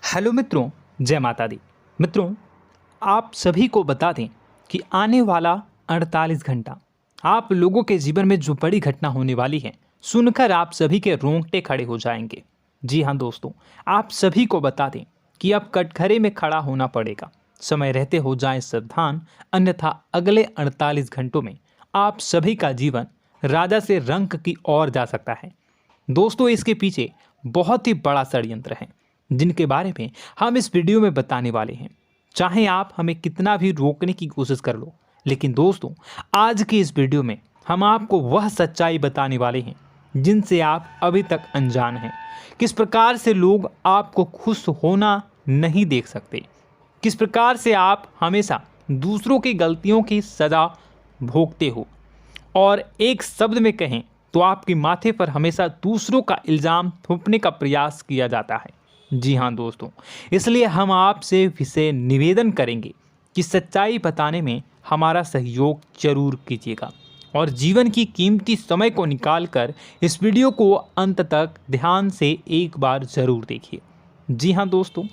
Hello मित्रों, जय माता दी। मित्रों, आप सभी को बता दें कि आने वाला 48 घंटा आप लोगों के जीवन में जो बड़ी घटना होने वाली है, सुनकर आप सभी के रोंगटे खड़े हो जाएंगे। जी हाँ दोस्तों, आप सभी को बता दें कि अब कटघरे में खड़ा होना पड़ेगा। समय रहते हो जाएं सावधान, अन्यथा अगले 48 घंटों में आप सभी का जीवन राजा से रंक की ओर जा सकता है। दोस्तों, इसके पीछे बहुत ही बड़ा षड्यंत्र है जिनके बारे में हम इस वीडियो में बताने वाले हैं। चाहे आप हमें कितना भी रोकने की कोशिश कर लो, लेकिन दोस्तों आज की इस वीडियो में हम आपको वह सच्चाई बताने वाले हैं जिनसे आप अभी तक अनजान हैं। किस प्रकार से लोग आपको खुश होना नहीं देख सकते, किस प्रकार से आप हमेशा दूसरों की गलतियों की सज़ा भोगते हो, और एक शब्द में कहें तो आपके माथे पर हमेशा दूसरों का इल्ज़ाम थोपने का प्रयास किया जाता है। जी हाँ दोस्तों, इसलिए हम आपसे विशेष निवेदन करेंगे कि सच्चाई बताने में हमारा सहयोग जरूर कीजिएगा और जीवन की कीमती समय को निकालकर इस वीडियो को अंत तक ध्यान से एक बार ज़रूर देखिए। जी हाँ दोस्तों,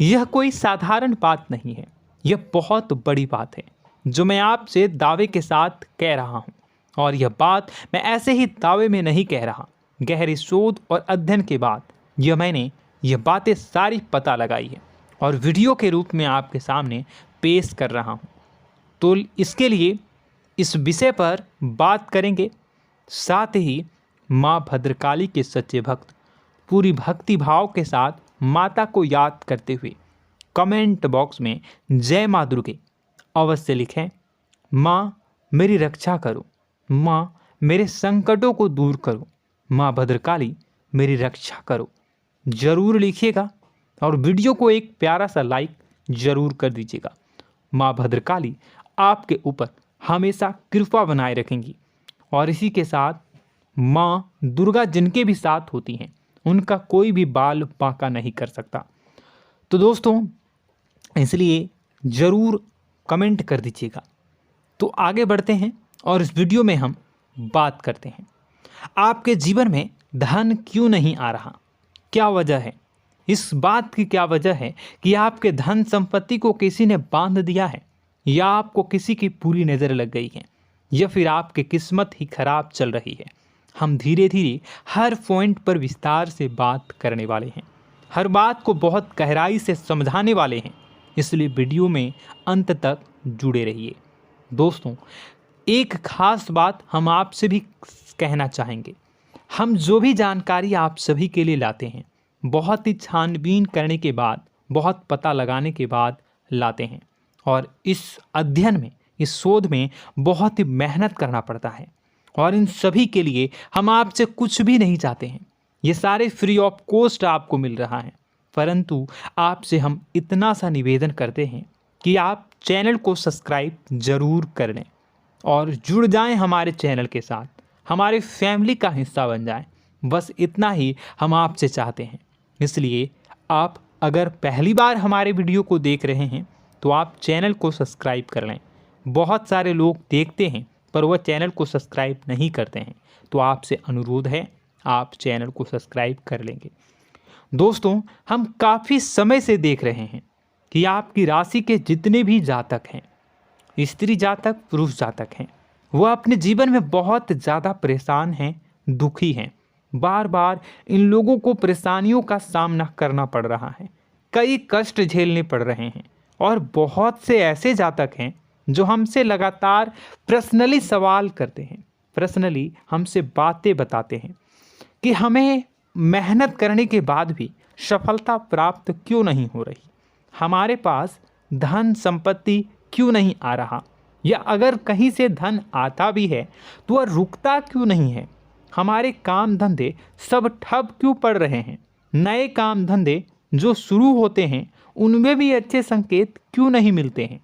यह कोई साधारण बात नहीं है, यह बहुत बड़ी बात है जो मैं आपसे दावे के साथ कह रहा हूँ। और यह बात मैं ऐसे ही दावे में नहीं कह रहा, गहरी शोध और अध्ययन के बाद मैंने यह बातें सारी पता लगाई है और वीडियो के रूप में आपके सामने पेश कर रहा हूँ। तो इसके लिए इस विषय पर बात करेंगे। साथ ही माँ भद्रकाली के सच्चे भक्त पूरी भक्ति भाव के साथ माता को याद करते हुए कमेंट बॉक्स में जय माँ दुर्गे अवश्य लिखें। माँ मेरी रक्षा करो, माँ मेरे संकटों को दूर करो, माँ भद्रकाली मेरी रक्षा करो, ज़रूर लिखिएगा और वीडियो को एक प्यारा सा लाइक ज़रूर कर दीजिएगा। माँ भद्रकाली आपके ऊपर हमेशा कृपा बनाए रखेंगी और इसी के साथ माँ दुर्गा जिनके भी साथ होती हैं उनका कोई भी बाल बांका नहीं कर सकता। तो दोस्तों, इसलिए ज़रूर कमेंट कर दीजिएगा। तो आगे बढ़ते हैं और इस वीडियो में हम बात करते हैं, आपके जीवन में धन क्यों नहीं आ रहा, क्या वजह है। इस बात की क्या वजह है कि आपके धन संपत्ति को किसी ने बांध दिया है, या आपको किसी की पूरी नज़र लग गई है, या फिर आपकी किस्मत ही खराब चल रही है। हम धीरे धीरे हर पॉइंट पर विस्तार से बात करने वाले हैं, हर बात को बहुत गहराई से समझाने वाले हैं, इसलिए वीडियो में अंत तक जुड़े रहिए। दोस्तों, एक खास बात हम आपसे भी कहना चाहेंगे। हम जो भी जानकारी आप सभी के लिए लाते हैं, बहुत ही छानबीन करने के बाद, बहुत पता लगाने के बाद लाते हैं, और इस अध्ययन में, इस शोध में बहुत ही मेहनत करना पड़ता है। और इन सभी के लिए हम आपसे कुछ भी नहीं चाहते हैं, ये सारे फ्री ऑफ कॉस्ट आपको मिल रहा है। परंतु आपसे हम इतना सा निवेदन करते हैं कि आप चैनल को सब्सक्राइब ज़रूर कर लें और जुड़ जाएं हमारे चैनल के साथ, हमारे फैमिली का हिस्सा बन जाएं। बस इतना ही हम आपसे चाहते हैं। इसलिए आप अगर पहली बार हमारे वीडियो को देख रहे हैं तो आप चैनल को सब्सक्राइब कर लें। बहुत सारे लोग देखते हैं पर वह चैनल को सब्सक्राइब नहीं करते हैं, तो आपसे अनुरोध है आप चैनल को सब्सक्राइब कर लेंगे। दोस्तों, हम काफ़ी समय से देख रहे हैं कि आपकी राशि के जितने भी जातक हैं, स्त्री जातक, पुरुष जातक हैं, वह अपने जीवन में बहुत ज़्यादा परेशान हैं, दुखी हैं। बार बार इन लोगों को परेशानियों का सामना करना पड़ रहा है, कई कष्ट झेलने पड़ रहे हैं। और बहुत से ऐसे जातक हैं जो हमसे लगातार पर्सनली सवाल करते हैं, पर्सनली हमसे बातें बताते हैं कि हमें मेहनत करने के बाद भी सफलता प्राप्त क्यों नहीं हो रही, हमारे पास धन संपत्ति क्यों नहीं आ रहा, या अगर कहीं से धन आता भी है तो वह रुकता क्यों नहीं है, हमारे काम धंधे सब ठप क्यों पड़ रहे हैं, नए काम धंधे जो शुरू होते हैं उनमें भी अच्छे संकेत क्यों नहीं मिलते हैं,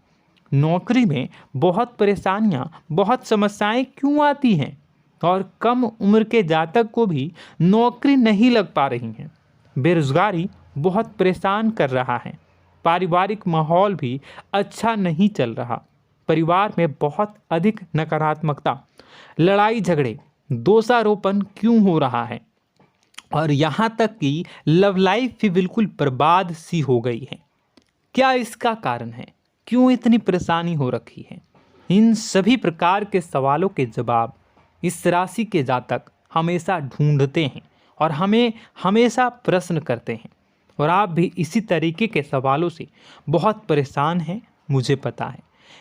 नौकरी में बहुत परेशानियां, बहुत समस्याएं क्यों आती हैं, और कम उम्र के जातक को भी नौकरी नहीं लग पा रही हैं, बेरोजगारी बहुत परेशान कर रहा है, पारिवारिक माहौल भी अच्छा नहीं चल रहा, परिवार में बहुत अधिक नकारात्मकता, लड़ाई झगड़े, दोषारोपण क्यों हो रहा है, और यहाँ तक कि लव लाइफ भी बिल्कुल बर्बाद सी हो गई है। क्या इसका कारण है? क्यों इतनी परेशानी हो रखी है? इन सभी प्रकार के सवालों के जवाब इस राशि के जातक हमेशा ढूंढते हैं और हमें हमेशा प्रश्न करते हैं। और आप भी इसी तरीके के सवालों से बहुत परेशान हैं, मुझे पता है।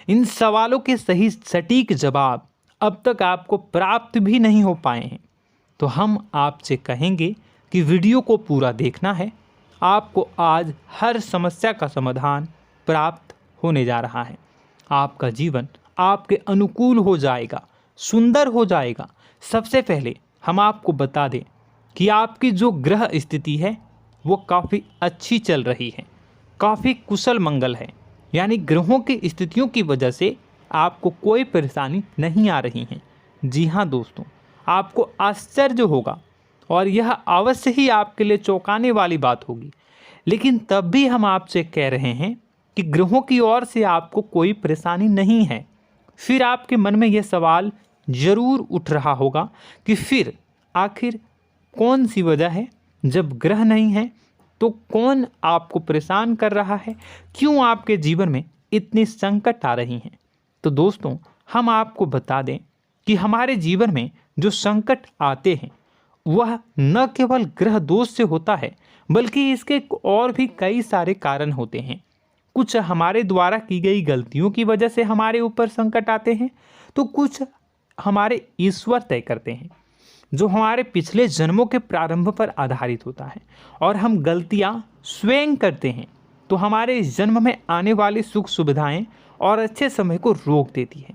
इन सवालों के सही सटीक जवाब अब तक आपको प्राप्त भी नहीं हो पाए हैं, तो हम आपसे कहेंगे कि वीडियो को पूरा देखना है। आपको आज हर समस्या का समाधान प्राप्त होने जा रहा है। आपका जीवन आपके अनुकूल हो जाएगा, सुंदर हो जाएगा। सबसे पहले हम आपको बता दें कि आपकी जो ग्रह स्थिति है वो काफ़ी अच्छी चल रही है, काफ़ी कुशल मंगल है। यानी ग्रहों की स्थितियों की वजह से आपको कोई परेशानी नहीं आ रही है। जी हाँ दोस्तों, आपको आश्चर्य होगा और यह अवश्य ही आपके लिए चौंकाने वाली बात होगी, लेकिन तब भी हम आपसे कह रहे हैं कि ग्रहों की ओर से आपको कोई परेशानी नहीं है। फिर आपके मन में यह सवाल जरूर उठ रहा होगा कि फिर आखिर कौन सी वजह है? जब ग्रह नहीं है तो कौन आपको परेशान कर रहा है? क्यों आपके जीवन में इतनी संकट आ रही हैं? तो दोस्तों, हम आपको बता दें कि हमारे जीवन में जो संकट आते हैं वह न केवल ग्रह दोष से होता है, बल्कि इसके और भी कई सारे कारण होते हैं। कुछ हमारे द्वारा की गई गलतियों की वजह से हमारे ऊपर संकट आते हैं, तो कुछ हमारे ईश्वर तय करते हैं, जो हमारे पिछले जन्मों के प्रारंभ पर आधारित होता है। और हम गलतियां स्वयं करते हैं तो हमारे इस जन्म में आने वाली सुख सुविधाएं और अच्छे समय को रोक देती है।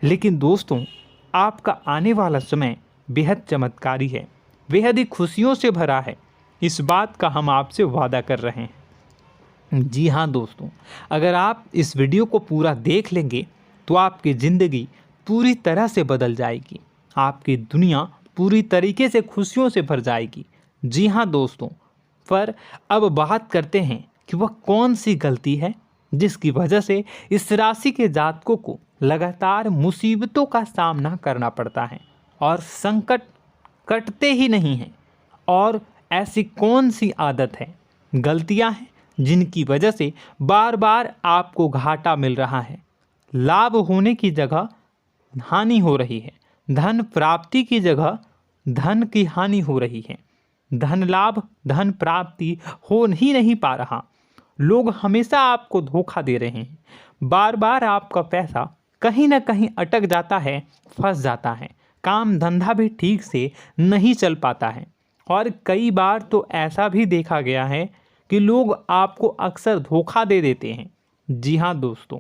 लेकिन दोस्तों, आपका आने वाला समय बेहद चमत्कारी है, बेहद ही खुशियों से भरा है। इस बात का हम आपसे वादा कर रहे हैं। जी हाँ दोस्तों, अगर आप इस वीडियो को पूरा देख लेंगे तो आपकी ज़िंदगी पूरी तरह से बदल जाएगी, आपकी दुनिया पूरी तरीके से खुशियों से भर जाएगी। जी हाँ दोस्तों, पर अब बात करते हैं कि वह कौन सी गलती है जिसकी वजह से इस राशि के जातकों को लगातार मुसीबतों का सामना करना पड़ता है और संकट कटते ही नहीं हैं। और ऐसी कौन सी आदत है, गलतियां हैं जिनकी वजह से बार बार आपको घाटा मिल रहा है, लाभ होने की जगह हानि हो रही है, धन प्राप्ति की जगह धन की हानि हो रही है, धन लाभ धन प्राप्ति हो ही नहीं पा रहा, लोग हमेशा आपको धोखा दे रहे हैं, बार बार आपका पैसा कहीं ना कहीं अटक जाता है, फंस जाता है, काम धंधा भी ठीक से नहीं चल पाता है। और कई बार तो ऐसा भी देखा गया है कि लोग आपको अक्सर धोखा दे देते हैं। जी हाँ दोस्तों,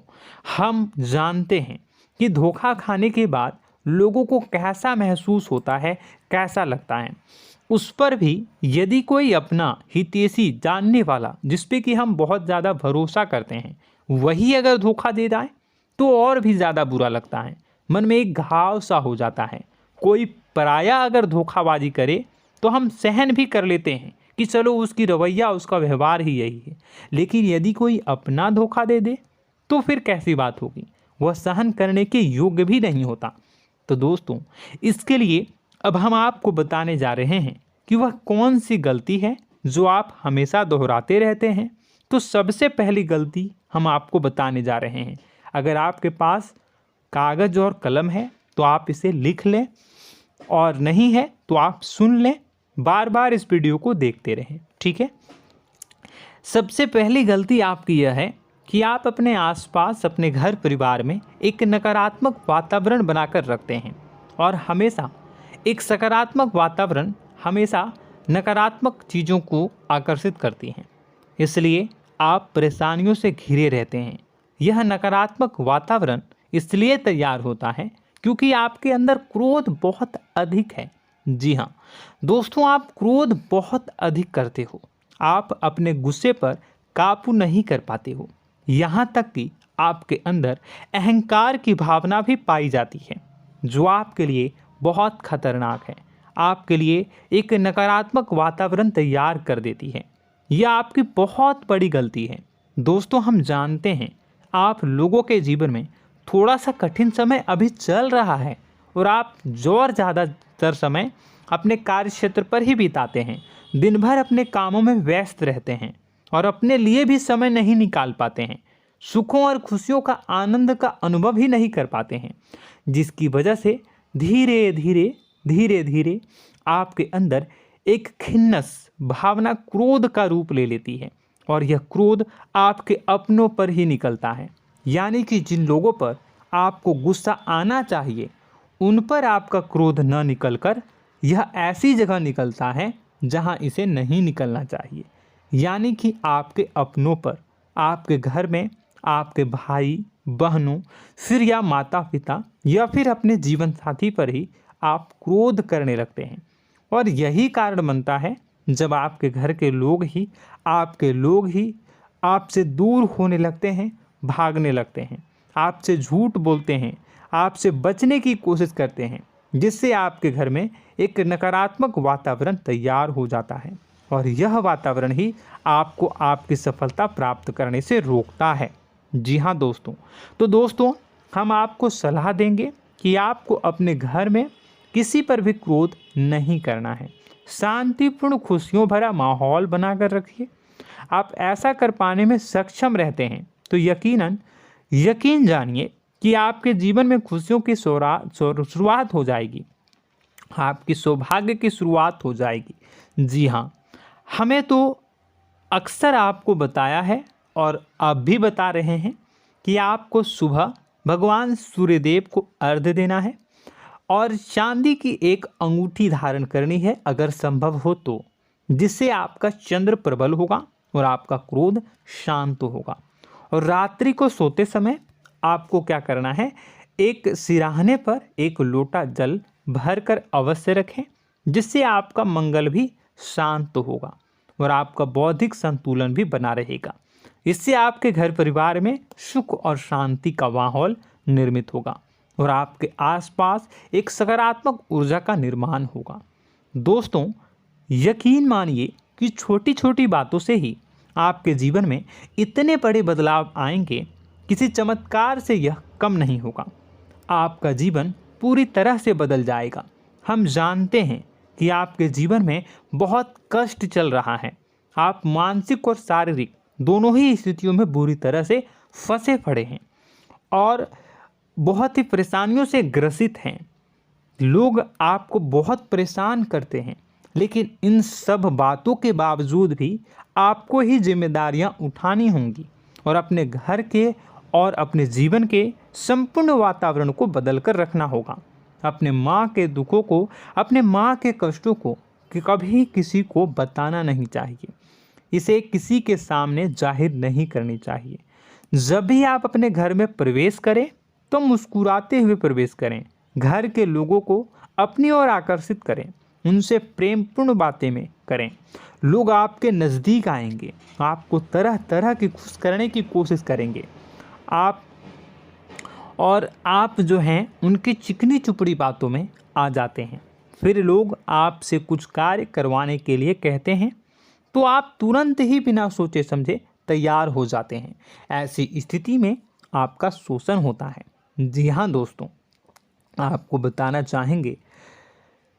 हम जानते हैं कि धोखा खाने के बाद लोगों को कैसा महसूस होता है, कैसा लगता है। उस पर भी यदि कोई अपना हितैषी जानने वाला, जिस पे कि हम बहुत ज़्यादा भरोसा करते हैं, वही अगर धोखा दे जाए तो और भी ज़्यादा बुरा लगता है, मन में एक घाव सा हो जाता है। कोई पराया अगर धोखाबाजी करे तो हम सहन भी कर लेते हैं कि चलो उसकी रवैया उसका व्यवहार ही यही है, लेकिन यदि कोई अपना धोखा दे दे तो फिर कैसी बात होगी, वह सहन करने के योग्य भी नहीं होता। तो दोस्तों, इसके लिए अब हम आपको बताने जा रहे हैं कि वह कौन सी गलती है जो आप हमेशा दोहराते रहते हैं। तो सबसे पहली गलती हम आपको बताने जा रहे हैं। अगर आपके पास कागज़ और कलम है तो आप इसे लिख लें, और नहीं है तो आप सुन लें, बार बार इस वीडियो को देखते रहें, ठीक है। सबसे पहली गलती आपकी यह है कि आप अपने आसपास, अपने घर परिवार में एक नकारात्मक वातावरण बनाकर रखते हैं, और हमेशा एक सकारात्मक वातावरण हमेशा नकारात्मक चीज़ों को आकर्षित करती हैं। इसलिए आप परेशानियों से घिरे रहते हैं। यह नकारात्मक वातावरण इसलिए तैयार होता है क्योंकि आपके अंदर क्रोध बहुत अधिक है। जी हाँ दोस्तों, आप क्रोध बहुत अधिक करते हो, आप अपने गुस्से पर काबू नहीं कर पाते हो, यहाँ तक कि आपके अंदर अहंकार की भावना भी पाई जाती है, जो आपके लिए बहुत खतरनाक है, आपके लिए एक नकारात्मक वातावरण तैयार कर देती है। यह आपकी बहुत बड़ी गलती है। दोस्तों, हम जानते हैं आप लोगों के जीवन में थोड़ा सा कठिन समय अभी चल रहा है और आप और ज़्यादा अधिकतर समय अपने कार्य क्षेत्र पर ही बिताते हैं, दिन भर अपने कामों में व्यस्त रहते हैं और अपने लिए भी समय नहीं निकाल पाते हैं, सुखों और खुशियों का आनंद का अनुभव ही नहीं कर पाते हैं, जिसकी वजह से धीरे धीरे आपके अंदर एक खिन्नस भावना क्रोध का रूप ले लेती है और यह क्रोध आपके अपनों पर ही निकलता है। यानी कि जिन लोगों पर आपको गुस्सा आना चाहिए उन पर आपका क्रोध न निकलकर यह ऐसी जगह निकलता है जहां इसे नहीं निकलना चाहिए। यानी कि आपके अपनों पर, आपके घर में आपके भाई बहनों, फिर या माता पिता या फिर अपने जीवन साथी पर ही आप क्रोध करने लगते हैं। और यही कारण बनता है जब आपके घर के लोग ही आपसे दूर होने लगते हैं, भागने लगते हैं, आपसे झूठ बोलते हैं, आपसे बचने की कोशिश करते हैं, जिससे आपके घर में एक नकारात्मक वातावरण तैयार हो जाता है और यह वातावरण ही आपको आपकी सफलता प्राप्त करने से रोकता है। जी हाँ दोस्तों, तो दोस्तों हम आपको सलाह देंगे कि आपको अपने घर में किसी पर भी क्रोध नहीं करना है। शांतिपूर्ण खुशियों भरा माहौल बनाकर रखिए। आप ऐसा कर पाने में सक्षम रहते हैं तो यकीन जानिए कि आपके जीवन में खुशियों की शुरुआत हो जाएगी, आपकी सौभाग्य की शुरुआत हो जाएगी। जी हाँ, हमें तो अक्सर आपको बताया है और अब भी बता रहे हैं कि आपको सुबह भगवान सूर्यदेव को अर्घ्य देना है और चांदी की एक अंगूठी धारण करनी है अगर संभव हो तो, जिससे आपका चंद्र प्रबल होगा और आपका क्रोध शांत होगा। और रात्रि को सोते समय आपको क्या करना है, एक सिराहने पर एक लोटा जल भरकर अवश्य रखें, जिससे आपका मंगल भी शांत होगा और आपका बौद्धिक संतुलन भी बना रहेगा। इससे आपके घर परिवार में सुख और शांति का माहौल निर्मित होगा और आपके आसपास एक सकारात्मक ऊर्जा का निर्माण होगा। दोस्तों यकीन मानिए कि छोटी छोटी बातों से ही आपके जीवन में इतने बड़े बदलाव आएंगे, किसी चमत्कार से यह कम नहीं होगा। आपका जीवन पूरी तरह से बदल जाएगा। हम जानते हैं कि आपके जीवन में बहुत कष्ट चल रहा है, आप मानसिक और शारीरिक दोनों ही स्थितियों में बुरी तरह से फंसे पड़े हैं और बहुत ही परेशानियों से ग्रसित हैं। लोग आपको बहुत परेशान करते हैं, लेकिन इन सब बातों के बावजूद भी आपको ही जिम्मेदारियां उठानी होंगी और अपने घर के और अपने जीवन के संपूर्ण वातावरण को बदल कर रखना होगा। अपने माँ के दुखों को, अपने माँ के कष्टों को कभी किसी को बताना नहीं चाहिए, इसे किसी के सामने जाहिर नहीं करनी चाहिए। जब भी आप अपने घर में प्रवेश करें तो मुस्कुराते हुए प्रवेश करें, घर के लोगों को अपनी ओर आकर्षित करें, उनसे प्रेमपूर्ण बातें में करें। लोग आपके नज़दीक आएंगे, आपको तरह तरह की खुश करने की कोशिश करेंगे। आप जो हैं उनकी चिकनी चुपड़ी बातों में आ जाते हैं। फिर लोग आपसे कुछ कार्य करवाने के लिए कहते हैं तो आप तुरंत ही बिना सोचे समझे तैयार हो जाते हैं। ऐसी स्थिति में आपका शोषण होता है। जी हाँ दोस्तों, आपको बताना चाहेंगे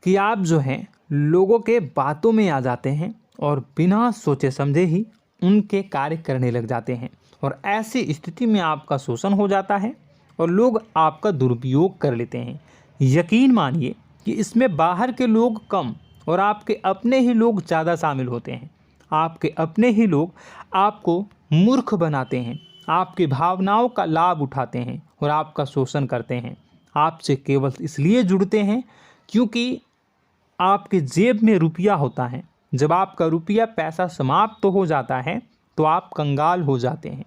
कि आप जो हैं लोगों के बातों में आ जाते हैं और बिना सोचे समझे ही उनके कार्य करने लग जाते हैं और ऐसी स्थिति में आपका शोषण हो जाता है और लोग आपका दुरुपयोग कर लेते हैं। यकीन मानिए कि इसमें बाहर के लोग कम और आपके अपने ही लोग ज़्यादा शामिल होते हैं। आपके अपने ही लोग आपको मूर्ख बनाते हैं, आपकी भावनाओं का लाभ उठाते हैं और आपका शोषण करते हैं। आपसे केवल इसलिए जुड़ते हैं क्योंकि आपके जेब में रुपया होता है। जब आपका रुपया पैसा समाप्त हो जाता है तो आप कंगाल हो जाते हैं,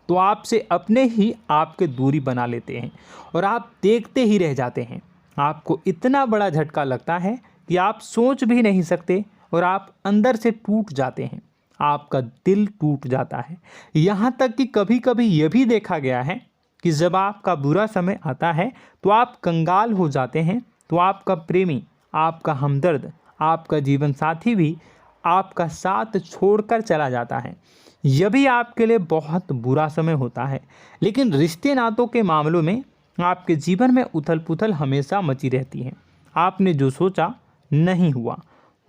तो आपसे अपने ही आपके दूरी बना लेते हैं और आप देखते ही रह जाते हैं। आपको इतना बड़ा झटका लगता है कि आप सोच भी नहीं सकते और आप अंदर से टूट जाते हैं, आपका दिल टूट जाता है। यहाँ तक कि कभी कभी यह भी देखा गया है कि जब आपका बुरा समय आता है तो आप कंगाल हो जाते हैं, तो आपका प्रेमी, आपका हमदर्द, आपका जीवन साथी भी आपका साथ छोड़कर चला जाता है। यह भी आपके लिए बहुत बुरा समय होता है। लेकिन रिश्ते नातों के मामलों में आपके जीवन में उथल पुथल हमेशा मची रहती है। आपने जो सोचा नहीं हुआ।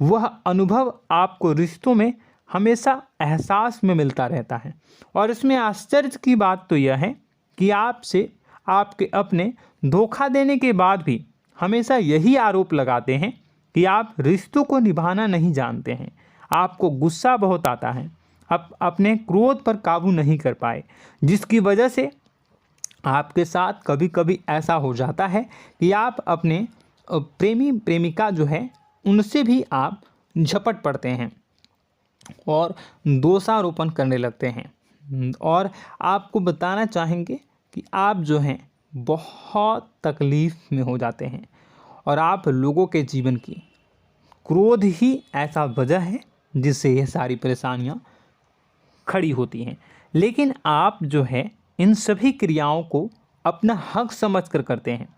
वह अनुभव आपको रिश्तों में हमेशा एहसास में मिलता रहता है। और इसमें आश्चर्य की बात तो यह है कि आपसे आपके अपने धोखा देने के बाद भी हमेशा यही आरोप लगाते हैं कि आप रिश्तों को निभाना नहीं जानते हैं। आपको गुस्सा बहुत आता है, अपने क्रोध पर काबू नहीं कर पाए, जिसकी वजह से आपके साथ कभी कभी ऐसा हो जाता है कि आप अपने प्रेमी प्रेमिका जो है उनसे भी आप झपट पड़ते हैं और दोषारोपण करने लगते हैं। और आपको बताना चाहेंगे कि आप जो हैं बहुत तकलीफ़ में हो जाते हैं और आप लोगों के जीवन की क्रोध ही ऐसा वजह है जिससे ये सारी परेशानियां खड़ी होती हैं। लेकिन आप जो है इन सभी क्रियाओं को अपना हक समझकर करते हैं,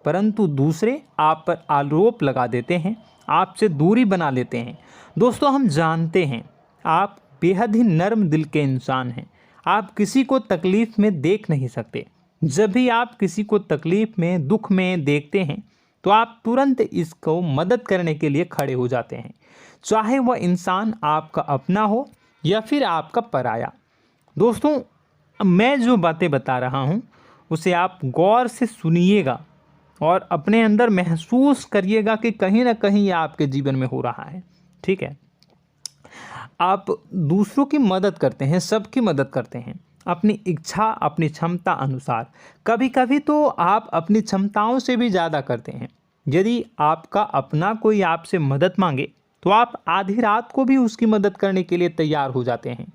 परंतु दूसरे आप पर आरोप लगा देते हैं, आपसे दूरी बना लेते हैं। दोस्तों, हम जानते हैं आप बेहद ही नर्म दिल के इंसान हैं। आप किसी को तकलीफ़ में देख नहीं सकते। जब भी आप किसी को तकलीफ़ में, दुख में देखते हैं तो आप तुरंत इसको मदद करने के लिए खड़े हो जाते हैं, चाहे वह इंसान आपका अपना हो या फिर आपका पराया। दोस्तों, मैं जो बातें बता रहा हूँ उसे आप गौर से सुनिएगा और अपने अंदर महसूस करिएगा कि कहीं ना कहीं ये आपके जीवन में हो रहा है। ठीक है, आप दूसरों की मदद करते हैं, सबकी मदद करते हैं अपनी इच्छा, अपनी क्षमता अनुसार। कभी कभी तो आप अपनी क्षमताओं से भी ज़्यादा करते हैं। यदि आपका अपना कोई आपसे मदद मांगे तो आप आधी रात को भी उसकी मदद करने के लिए तैयार हो जाते हैं।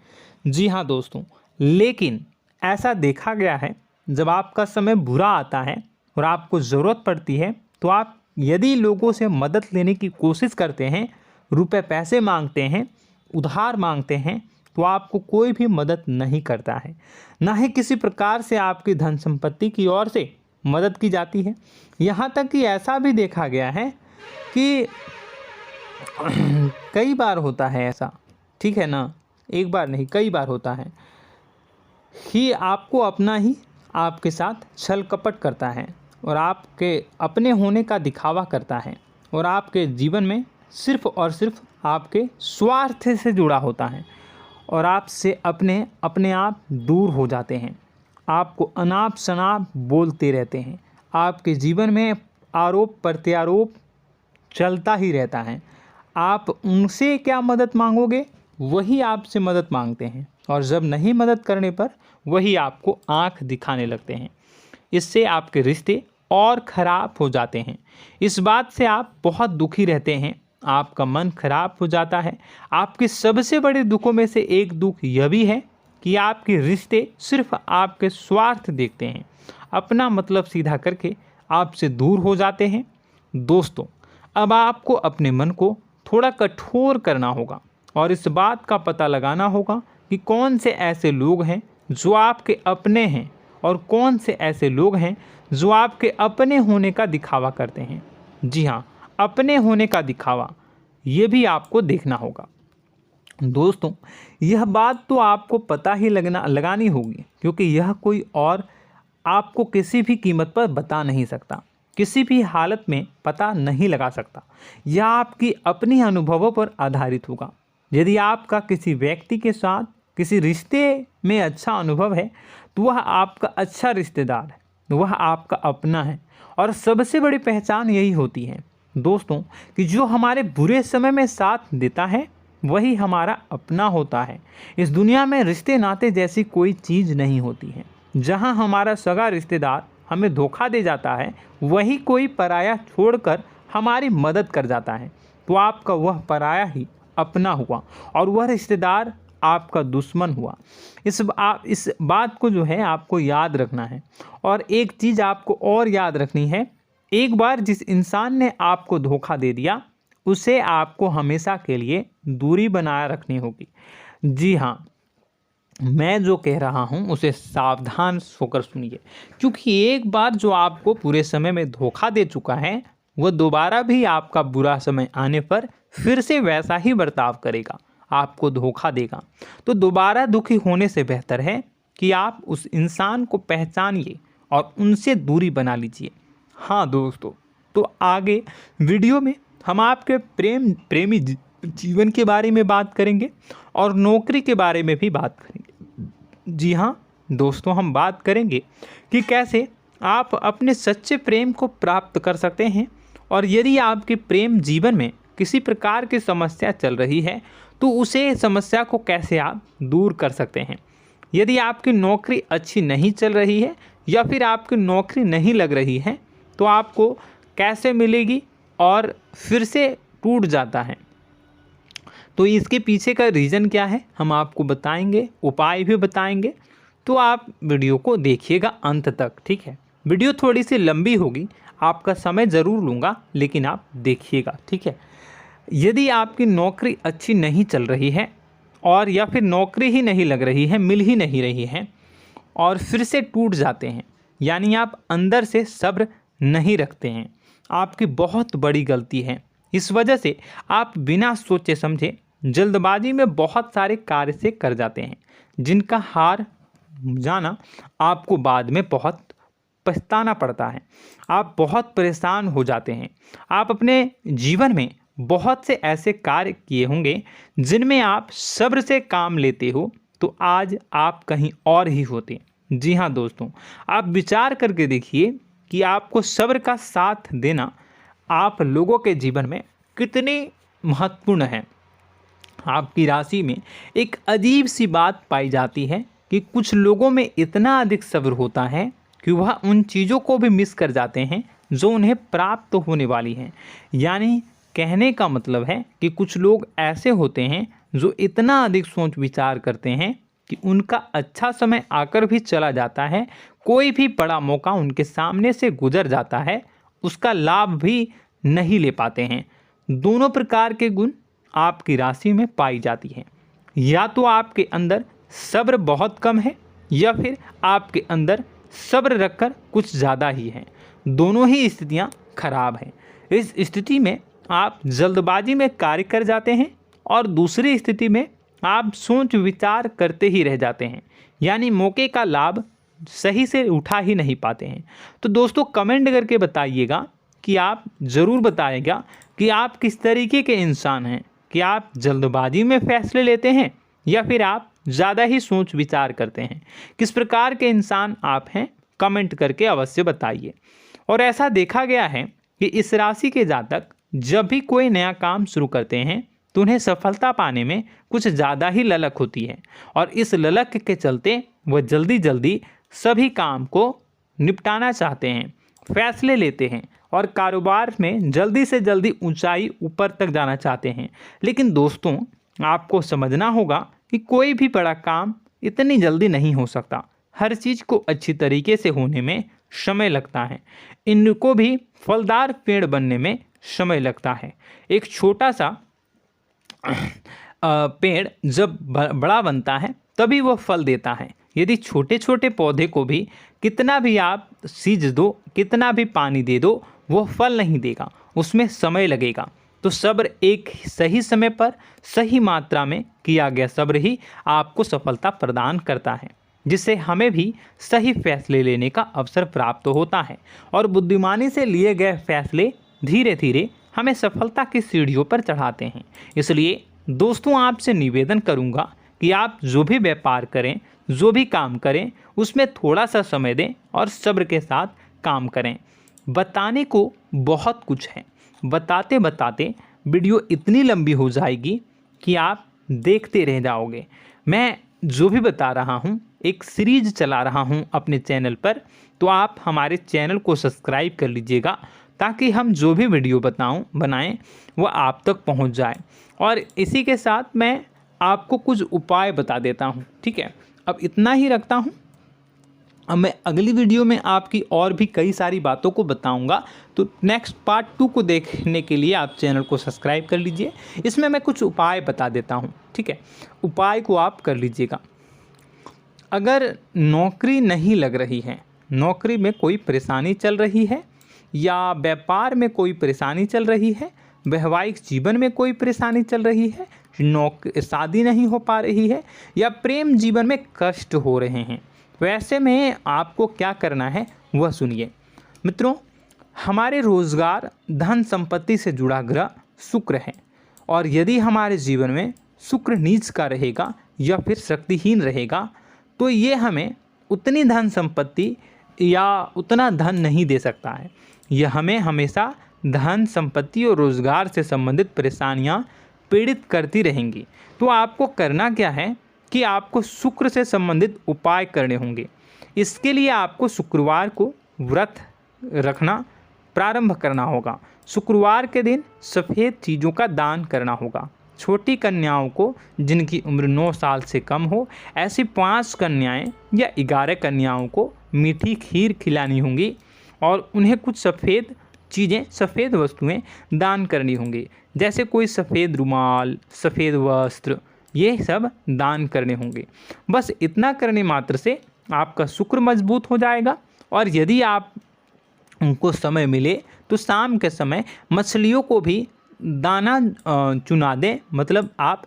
जी हाँ दोस्तों, लेकिन ऐसा देखा गया है जब आपका समय बुरा आता है और आपको ज़रूरत पड़ती है तो आप यदि लोगों से मदद लेने की कोशिश करते हैं, रुपए पैसे मांगते हैं, उधार मांगते हैं, तो आपको कोई भी मदद नहीं करता है। ना ही किसी प्रकार से आपकी धन संपत्ति की ओर से मदद की जाती है। यहाँ तक कि ऐसा भी देखा गया है कि कई बार होता है ऐसा, ठीक है ना, एक बार नहीं कई बार होता है कि आपको अपना ही आपके साथ छल कपट करता है और आपके अपने होने का दिखावा करता है और आपके जीवन में सिर्फ और सिर्फ आपके स्वार्थ से जुड़ा होता है और आपसे अपने आप दूर हो जाते हैं। आपको अनाप शनाप बोलते रहते हैं। आपके जीवन में आरोप प्रत्यारोप चलता ही रहता है। आप उनसे क्या मदद मांगोगे, वही आपसे मदद मांगते हैं और जब नहीं मदद करने पर वही आपको आंख दिखाने लगते हैं। इससे आपके रिश्ते और ख़राब हो जाते हैं। इस बात से आप बहुत दुखी रहते हैं, आपका मन खराब हो जाता है। आपके सबसे बड़े दुखों में से एक दुख यह भी है कि आपके रिश्ते सिर्फ आपके स्वार्थ देखते हैं, अपना मतलब सीधा करके आपसे दूर हो जाते हैं। दोस्तों, अब आपको अपने मन को थोड़ा कठोर करना होगा और इस बात का पता लगाना होगा कि कौन से ऐसे लोग हैं जो आपके अपने हैं और कौन से ऐसे लोग हैं जो आपके अपने होने का दिखावा करते हैं। जी हाँ, अपने होने का दिखावा, ये भी आपको देखना होगा। दोस्तों, यह बात तो आपको पता ही लगानी होगी, क्योंकि यह कोई और आपको किसी भी कीमत पर बता नहीं सकता, किसी भी हालत में पता नहीं लगा सकता। यह आपकी अपनी अनुभवों पर आधारित होगा। यदि आपका किसी व्यक्ति के साथ किसी रिश्ते में अच्छा अनुभव है तो वह आपका अच्छा रिश्तेदार है, वह आपका अपना है। और सबसे बड़ी पहचान यही होती है दोस्तों कि जो हमारे बुरे समय में साथ देता है वही हमारा अपना होता है। इस दुनिया में रिश्ते नाते जैसी कोई चीज़ नहीं होती है। जहां हमारा सगा रिश्तेदार हमें धोखा दे जाता है, वही कोई पराया छोड़कर हमारी मदद कर जाता है, तो आपका वह पराया ही अपना हुआ और वह रिश्तेदार आपका दुश्मन हुआ। इस बात को जो है आपको याद रखना है। और एक चीज़ आपको और याद रखनी है, एक बार जिस इंसान ने आपको धोखा दे दिया उसे आपको हमेशा के लिए दूरी बनाए रखनी होगी। जी हाँ, मैं जो कह रहा हूँ उसे सावधान होकर सुनिए, क्योंकि एक बार जो आपको पूरे समय में धोखा दे चुका है वह दोबारा भी आपका बुरा समय आने पर फिर से वैसा ही बर्ताव करेगा, आपको धोखा देगा। तो दोबारा दुखी होने से बेहतर है कि आप उस इंसान को पहचानिए और उनसे दूरी बना लीजिए। हाँ दोस्तों, तो आगे वीडियो में हम आपके प्रेमी जीवन के बारे में बात करेंगे और नौकरी के बारे में भी बात करेंगे। जी हाँ दोस्तों, हम बात करेंगे कि कैसे आप अपने सच्चे प्रेम को प्राप्त कर सकते हैं, और यदि आपके प्रेम जीवन में किसी प्रकार की समस्या चल रही है तो उसे समस्या को कैसे आप दूर कर सकते हैं। यदि आपकी नौकरी अच्छी नहीं चल रही है या फिर आपकी नौकरी नहीं लग रही है तो आपको कैसे मिलेगी और फिर से टूट जाता है, तो इसके पीछे का रीज़न क्या है हम आपको बताएंगे, उपाय भी बताएंगे। तो आप वीडियो को देखिएगा अंत तक, ठीक है। वीडियो थोड़ी सी लंबी होगी, आपका समय ज़रूर लूँगा, लेकिन आप देखिएगा, ठीक है। यदि आपकी नौकरी अच्छी नहीं चल रही है और या फिर नौकरी ही नहीं लग रही है, मिल ही नहीं रही है और फिर से टूट जाते हैं, यानी आप अंदर से सब्र नहीं रखते हैं, आपकी बहुत बड़ी गलती है। इस वजह से आप बिना सोचे समझे जल्दबाजी में बहुत सारे कार्य से कर जाते हैं, जिनका हार जाना आपको बाद में बहुत पछताना पड़ता है। आप बहुत परेशान हो जाते हैं। आप अपने जीवन में बहुत से ऐसे कार्य किए होंगे जिनमें आप सब्र से काम लेते हो, तो आज आप कहीं और ही होते। जी हाँ दोस्तों, आप विचार करके देखिए कि आपको सब्र का साथ देना आप लोगों के जीवन में कितने महत्वपूर्ण है। आपकी राशि में एक अजीब सी बात पाई जाती है कि कुछ लोगों में इतना अधिक सब्र होता है कि वह उन चीज़ों को भी मिस कर जाते हैं जो उन्हें प्राप्त होने वाली हैं। यानी कहने का मतलब है कि कुछ लोग ऐसे होते हैं जो इतना अधिक सोच विचार करते हैं कि उनका अच्छा समय आकर भी चला जाता है, कोई भी बड़ा मौका उनके सामने से गुजर जाता है, उसका लाभ भी नहीं ले पाते हैं। दोनों प्रकार के गुण आपकी राशि में पाई जाती हैं। या तो आपके अंदर सब्र बहुत कम है या फिर आपके अंदर सब्र रखकर कुछ ज़्यादा ही है। दोनों ही स्थितियाँ खराब हैं। इस स्थिति में आप जल्दबाजी में कार्य कर जाते हैं और दूसरी स्थिति में आप सोच विचार करते ही रह जाते हैं, यानी मौके का लाभ सही से उठा ही नहीं पाते हैं। तो दोस्तों कमेंट करके बताइएगा कि आप ज़रूर बताइएगा कि आप किस तरीके के इंसान हैं, कि आप जल्दबाजी में फैसले लेते हैं या फिर आप ज़्यादा ही सोच विचार करते हैं। किस प्रकार के इंसान आप हैं, कमेंट करके अवश्य बताइए। और ऐसा देखा गया है कि इस राशि के जातक जब भी कोई नया काम शुरू करते हैं तो उन्हें सफलता पाने में कुछ ज़्यादा ही ललक होती है, और इस ललक के चलते वह जल्दी जल्दी सभी काम को निपटाना चाहते हैं, फैसले लेते हैं और कारोबार में जल्दी से जल्दी ऊंचाई ऊपर तक जाना चाहते हैं। लेकिन दोस्तों आपको समझना होगा कि कोई भी बड़ा काम इतनी जल्दी नहीं हो सकता। हर चीज़ को अच्छी तरीके से होने में समय लगता है। इनको भी फलदार पेड़ बनने में समय लगता है। एक छोटा सा पेड़ जब बड़ा बनता है तभी वह फल देता है। यदि छोटे छोटे पौधे को भी कितना भी आप सींच दो, कितना भी पानी दे दो, वो फल नहीं देगा, उसमें समय लगेगा। तो सब्र एक सही समय पर सही मात्रा में किया गया सब्र ही आपको सफलता प्रदान करता है, जिससे हमें भी सही फैसले लेने का अवसर प्राप्त होता है। और बुद्धिमानी से लिए गए फैसले धीरे धीरे हमें सफलता की सीढ़ियों पर चढ़ाते हैं। इसलिए दोस्तों आपसे निवेदन करूंगा कि आप जो भी व्यापार करें, जो भी काम करें, उसमें थोड़ा सा समय दें और सब्र के साथ काम करें। बताने को बहुत कुछ है, बताते बताते वीडियो इतनी लंबी हो जाएगी कि आप देखते रह जाओगे। मैं जो भी बता रहा हूँ एक सीरीज चला रहा हूँ अपने चैनल पर, तो आप हमारे चैनल को सब्सक्राइब कर लीजिएगा ताकि हम जो भी वीडियो बनाएं वो आप तक पहुँच जाए। और इसी के साथ मैं आपको कुछ उपाय बता देता हूँ, ठीक है। अब इतना ही रखता हूँ। अब मैं अगली वीडियो में आपकी और भी कई सारी बातों को बताऊंगा। तो नेक्स्ट पार्ट 2 को देखने के लिए आप चैनल को सब्सक्राइब कर लीजिए। इसमें मैं कुछ उपाय बता देता हूं, ठीक है। उपाय को आप कर लीजिएगा। अगर नौकरी नहीं लग रही है, नौकरी में कोई परेशानी चल रही है, या व्यापार में कोई परेशानी चल रही है, वैवाहिक जीवन में कोई परेशानी चल रही है, शादी नहीं हो पा रही है, या प्रेम जीवन में कष्ट हो रहे हैं, वैसे में आपको क्या करना है वह सुनिए। मित्रों, हमारे रोजगार धन संपत्ति से जुड़ा ग्रह शुक्र है, और यदि हमारे जीवन में शुक्र नीच का रहेगा या फिर शक्तिहीन रहेगा तो ये हमें उतनी धन संपत्ति या उतना धन नहीं दे सकता है। यह हमें हमेशा धन संपत्ति और रोजगार से संबंधित परेशानियां पीड़ित करती रहेंगी। तो आपको करना क्या है कि आपको शुक्र से संबंधित उपाय करने होंगे। इसके लिए आपको शुक्रवार को व्रत रखना प्रारंभ करना होगा। शुक्रवार के दिन सफ़ेद चीज़ों का दान करना होगा। छोटी कन्याओं को जिनकी उम्र 9 साल से कम हो, ऐसी 5 कन्याएं या 11 कन्याओं को मीठी खीर खिलानी होंगी और उन्हें कुछ सफ़ेद चीज़ें, सफ़ेद वस्तुएं दान करनी होंगी, जैसे कोई सफ़ेद रुमाल, सफ़ेद वस्त्र, ये सब दान करने होंगे। बस इतना करने मात्र से आपका शुक्र मजबूत हो जाएगा। और यदि आप उनको समय मिले तो शाम के समय मछलियों को भी दाना चुना दें, मतलब आप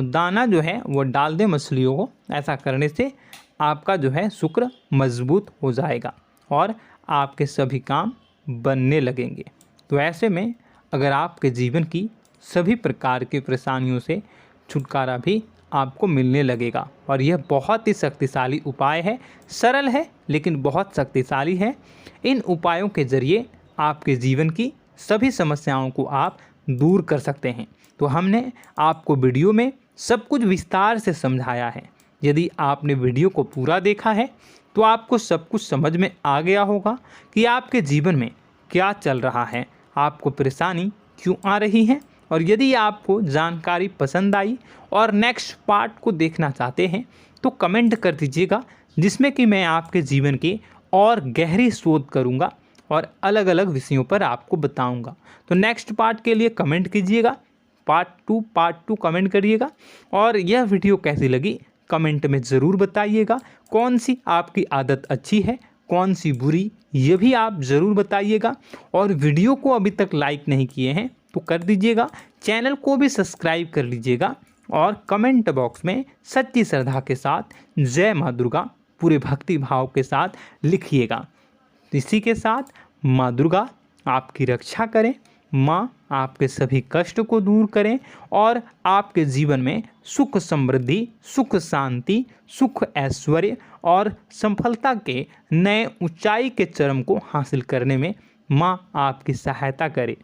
दाना जो है वो डाल दें मछलियों को। ऐसा करने से आपका जो है शुक्र मजबूत हो जाएगा और आपके सभी काम बनने लगेंगे। तो ऐसे में अगर आपके जीवन की सभी प्रकार की परेशानियों से छुटकारा भी आपको मिलने लगेगा। और यह बहुत ही शक्तिशाली उपाय है, सरल है लेकिन बहुत शक्तिशाली है। इन उपायों के ज़रिए आपके जीवन की सभी समस्याओं को आप दूर कर सकते हैं। तो हमने आपको वीडियो में सब कुछ विस्तार से समझाया है। यदि आपने वीडियो को पूरा देखा है तो आपको सब कुछ समझ में आ गया होगा कि आपके जीवन में क्या चल रहा है, आपको परेशानी क्यों आ रही है। और यदि आपको जानकारी पसंद आई और नेक्स्ट पार्ट को देखना चाहते हैं तो कमेंट कर दीजिएगा, जिसमें कि मैं आपके जीवन की और गहरी शोध करूंगा और अलग अलग विषयों पर आपको बताऊंगा। तो नेक्स्ट पार्ट के लिए कमेंट कीजिएगा, पार्ट टू कमेंट करिएगा। और यह वीडियो कैसी लगी कमेंट में ज़रूर बताइएगा। कौन सी आपकी आदत अच्छी है, कौन सी बुरी, ये भी आप ज़रूर बताइएगा। और वीडियो को अभी तक लाइक नहीं किए हैं तो कर दीजिएगा, चैनल को भी सब्सक्राइब कर लीजिएगा और कमेंट बॉक्स में सच्ची श्रद्धा के साथ जय माँ दुर्गा पूरे भक्ति भाव के साथ लिखिएगा। इसी के साथ माँ दुर्गा आपकी रक्षा करें, माँ आपके सभी कष्ट को दूर करें और आपके जीवन में सुख समृद्धि, सुख शांति, सुख ऐश्वर्य और सफलता के नए ऊंचाई के चरम को हासिल करने में माँ आपकी सहायता करे।